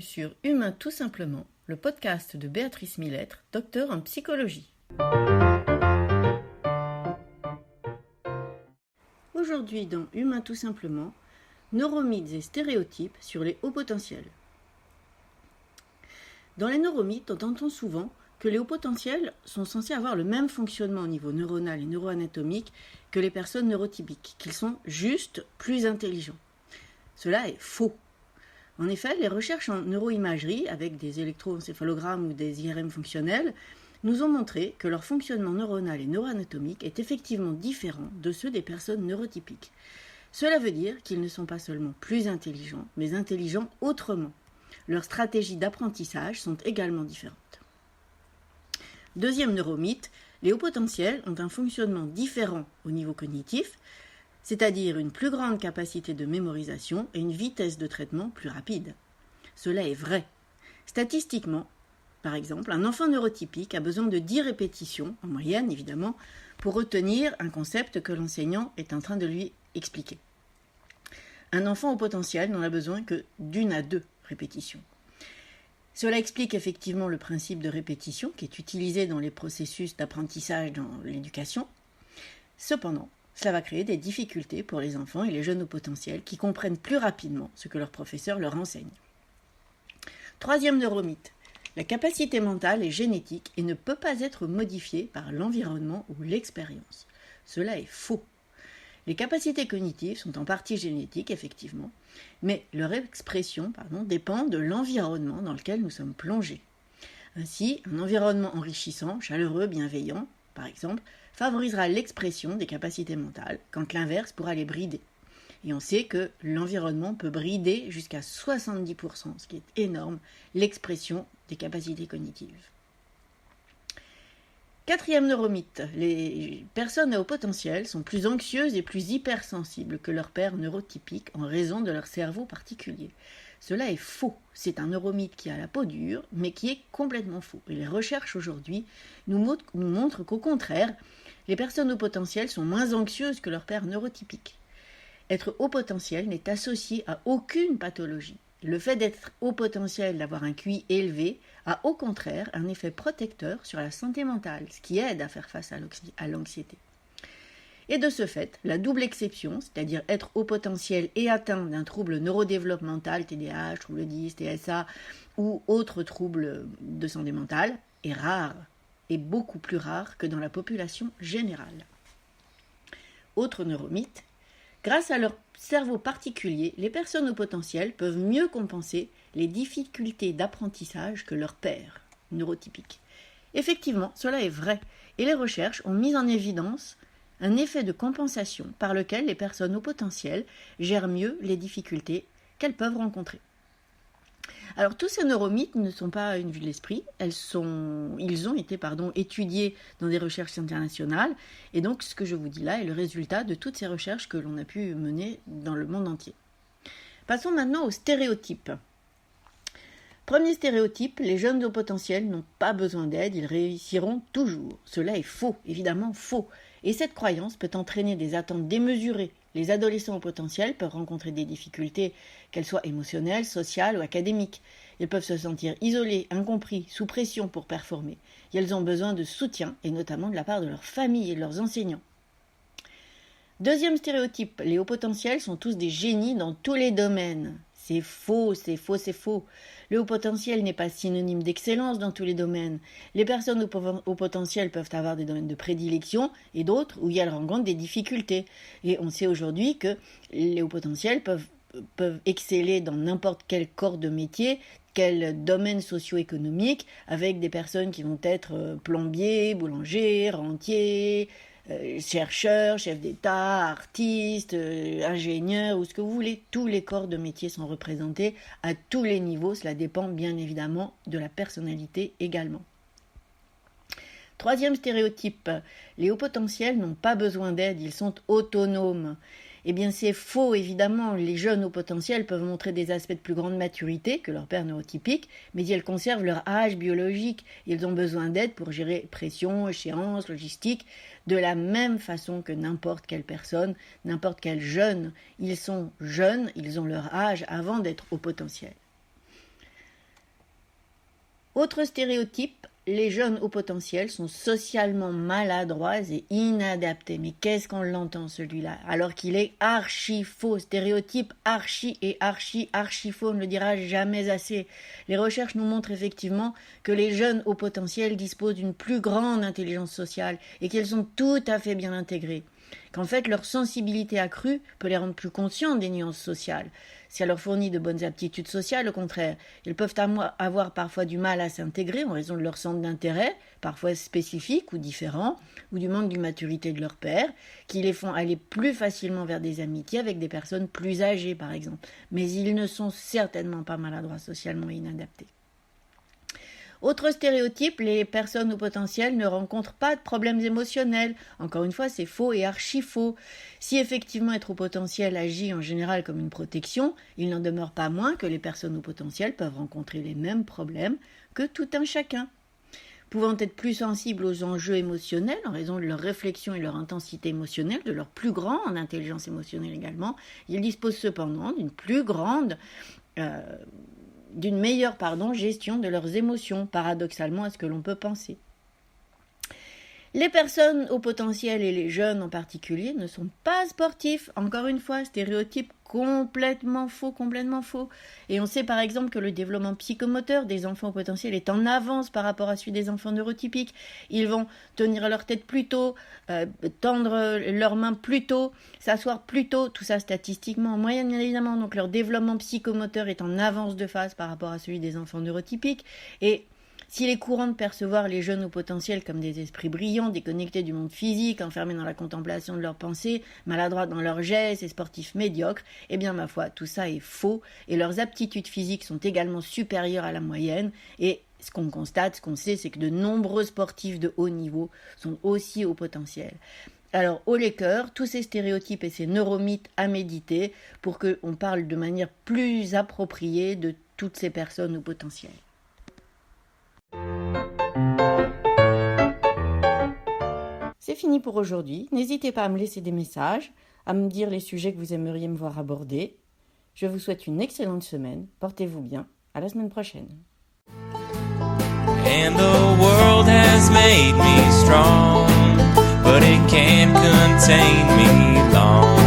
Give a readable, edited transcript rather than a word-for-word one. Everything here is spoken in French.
Bienvenue sur Humain tout simplement, le podcast de Béatrice Millettre, docteure en psychologie. Aujourd'hui dans Humain tout simplement, neuromythes et stéréotypes sur les hauts potentiels. Dans les neuromythes, on entend souvent que les hauts potentiels sont censés avoir le même fonctionnement au niveau neuronal et neuroanatomique que les personnes neurotypiques, qu'ils sont juste plus intelligents. Cela est faux. En effet, les recherches en neuroimagerie, avec des électroencéphalogrammes ou des IRM fonctionnels, nous ont montré que leur fonctionnement neuronal et neuroanatomique est effectivement différent de ceux des personnes neurotypiques. Cela veut dire qu'ils ne sont pas seulement plus intelligents, mais intelligents autrement. Leurs stratégies d'apprentissage sont également différentes. Deuxième neuromythe, les hauts potentiels ont un fonctionnement différent au niveau cognitif, c'est-à-dire une plus grande capacité de mémorisation et une vitesse de traitement plus rapide. Cela est vrai. Statistiquement, par exemple, un enfant neurotypique a besoin de 10 répétitions, en moyenne évidemment, pour retenir un concept que l'enseignant est en train de lui expliquer. Un enfant au potentiel n'en a besoin que d'1 à 2 répétitions. Cela explique effectivement le principe de répétition qui est utilisé dans les processus d'apprentissage dans l'éducation. Cependant, cela va créer des difficultés pour les enfants et les jeunes au potentiel qui comprennent plus rapidement ce que leur professeur leur enseigne. Troisième neuromythe, la capacité mentale est génétique et ne peut pas être modifiée par l'environnement ou l'expérience. Cela est faux. Les capacités cognitives sont en partie génétiques, effectivement, mais leur expression dépend de l'environnement dans lequel nous sommes plongés. Ainsi, un environnement enrichissant, chaleureux, bienveillant, par exemple, favorisera l'expression des capacités mentales, quand l'inverse pourra les brider. Et on sait que l'environnement peut brider jusqu'à 70%, ce qui est énorme, l'expression des capacités cognitives. Quatrième neuromythe, les personnes à haut potentiel sont plus anxieuses et plus hypersensibles que leurs pairs neurotypiques en raison de leur cerveau particulier. Cela est faux. C'est un neuromythe qui a la peau dure, mais qui est complètement faux. Et les recherches aujourd'hui nous montrent qu'au contraire, les personnes au potentiel sont moins anxieuses que leurs pairs neurotypiques. Être haut potentiel n'est associé à aucune pathologie. Le fait d'être haut potentiel, d'avoir un QI élevé, a au contraire un effet protecteur sur la santé mentale, ce qui aide à faire face à l'anxiété. Et de ce fait, la double exception, c'est-à-dire être haut potentiel et atteint d'un trouble neurodéveloppemental, TDAH, trouble 10, TSA ou autres troubles de santé mentale, est rare et beaucoup plus rare que dans la population générale. Autre neuromythe, grâce à leur cerveau particulier, les personnes au potentiel peuvent mieux compenser les difficultés d'apprentissage que leurs pairs neurotypiques. Effectivement, cela est vrai, et les recherches ont mis en évidence un effet de compensation par lequel les personnes au potentiel gèrent mieux les difficultés qu'elles peuvent rencontrer. Alors tous ces neuromythes ne sont pas une vue de l'esprit, ils ont été étudiés dans des recherches internationales, et donc ce que je vous dis là est le résultat de toutes ces recherches que l'on a pu mener dans le monde entier. Passons maintenant aux stéréotypes. Premier stéréotype, les jeunes au potentiel n'ont pas besoin d'aide, ils réussiront toujours. Cela est faux, évidemment faux. Et cette croyance peut entraîner des attentes démesurées. Les adolescents au potentiel peuvent rencontrer des difficultés, qu'elles soient émotionnelles, sociales ou académiques. Ils peuvent se sentir isolés, incompris, sous pression pour performer. Et elles ont besoin de soutien, et notamment de la part de leur famille et de leurs enseignants. Deuxième stéréotype, les hauts potentiels sont tous des génies dans tous les domaines. C'est faux, c'est faux, c'est faux. Le haut potentiel n'est pas synonyme d'excellence dans tous les domaines. Les personnes au potentiel peuvent avoir des domaines de prédilection et d'autres où elles rencontrent des difficultés. Et on sait aujourd'hui que les hauts potentiels peuvent exceller dans n'importe quel corps de métier, quel domaine socio-économique, avec des personnes qui vont être plombiers, boulangers, rentiers, chercheurs, chefs d'État, artistes, ingénieurs, ou ce que vous voulez. Tous les corps de métier sont représentés à tous les niveaux. Cela dépend bien évidemment de la personnalité également. Troisième stéréotype, les hauts potentiels n'ont pas besoin d'aide, ils sont autonomes. Eh bien c'est faux évidemment, les jeunes au potentiel peuvent montrer des aspects de plus grande maturité que leurs pairs neurotypiques, mais ils conservent leur âge biologique, ils ont besoin d'aide pour gérer pression, échéance, logistique, de la même façon que n'importe quelle personne, n'importe quel jeune. Ils sont jeunes, ils ont leur âge avant d'être au potentiel. Autre stéréotype, les jeunes au potentiel sont socialement maladroits et inadaptés. Mais qu'est-ce qu'on l'entend celui-là? Alors qu'il est archi faux, stéréotype archi faux, on ne le dira jamais assez. Les recherches nous montrent effectivement que les jeunes au potentiel disposent d'une plus grande intelligence sociale et qu'ils sont tout à fait bien intégrés. Qu'en fait leur sensibilité accrue peut les rendre plus conscients des nuances sociales. Si elle leur fournit de bonnes aptitudes sociales, au contraire, ils peuvent avoir parfois du mal à s'intégrer en raison de leur centre d'intérêt, parfois spécifiques ou différents, ou du manque de maturité de leur père, qui les font aller plus facilement vers des amitiés avec des personnes plus âgées, par exemple. Mais ils ne sont certainement pas maladroits socialement et inadaptés. Autre stéréotype, les personnes au potentiel ne rencontrent pas de problèmes émotionnels. Encore une fois, c'est faux et archi faux. Si effectivement être au potentiel agit en général comme une protection, il n'en demeure pas moins que les personnes au potentiel peuvent rencontrer les mêmes problèmes que tout un chacun. Pouvant être plus sensibles aux enjeux émotionnels en raison de leur réflexion et leur intensité émotionnelle, de leur plus grande intelligence émotionnelle également, ils disposent cependant d'une meilleure gestion de leurs émotions, paradoxalement à ce que l'on peut penser. Les personnes au potentiel et les jeunes en particulier ne sont pas sportifs. Encore une fois, stéréotype complètement faux. Et on sait par exemple que le développement psychomoteur des enfants au potentiel est en avance par rapport à celui des enfants neurotypiques. Ils vont tenir leur tête plus tôt, tendre leurs mains plus tôt, s'asseoir plus tôt, tout ça statistiquement en moyenne bien évidemment. Donc leur développement psychomoteur est en avance de phase par rapport à celui des enfants neurotypiques. Et s'il est courant de percevoir les jeunes au potentiel comme des esprits brillants, déconnectés du monde physique, enfermés dans la contemplation de leurs pensées, maladroits dans leurs gestes et sportifs médiocres, eh bien ma foi, tout ça est faux et leurs aptitudes physiques sont également supérieures à la moyenne et ce qu'on constate, ce qu'on sait, c'est que de nombreux sportifs de haut niveau sont aussi au potentiel. Alors, haut les cœurs, tous ces stéréotypes et ces neuromythes à méditer pour qu'on parle de manière plus appropriée de toutes ces personnes au potentiel. C'est fini pour aujourd'hui. N'hésitez pas à me laisser des messages, à me dire les sujets que vous aimeriez me voir aborder. Je vous souhaite une excellente semaine. Portez-vous bien. À la semaine prochaine. And the world has made me strong, but it can't contain me long.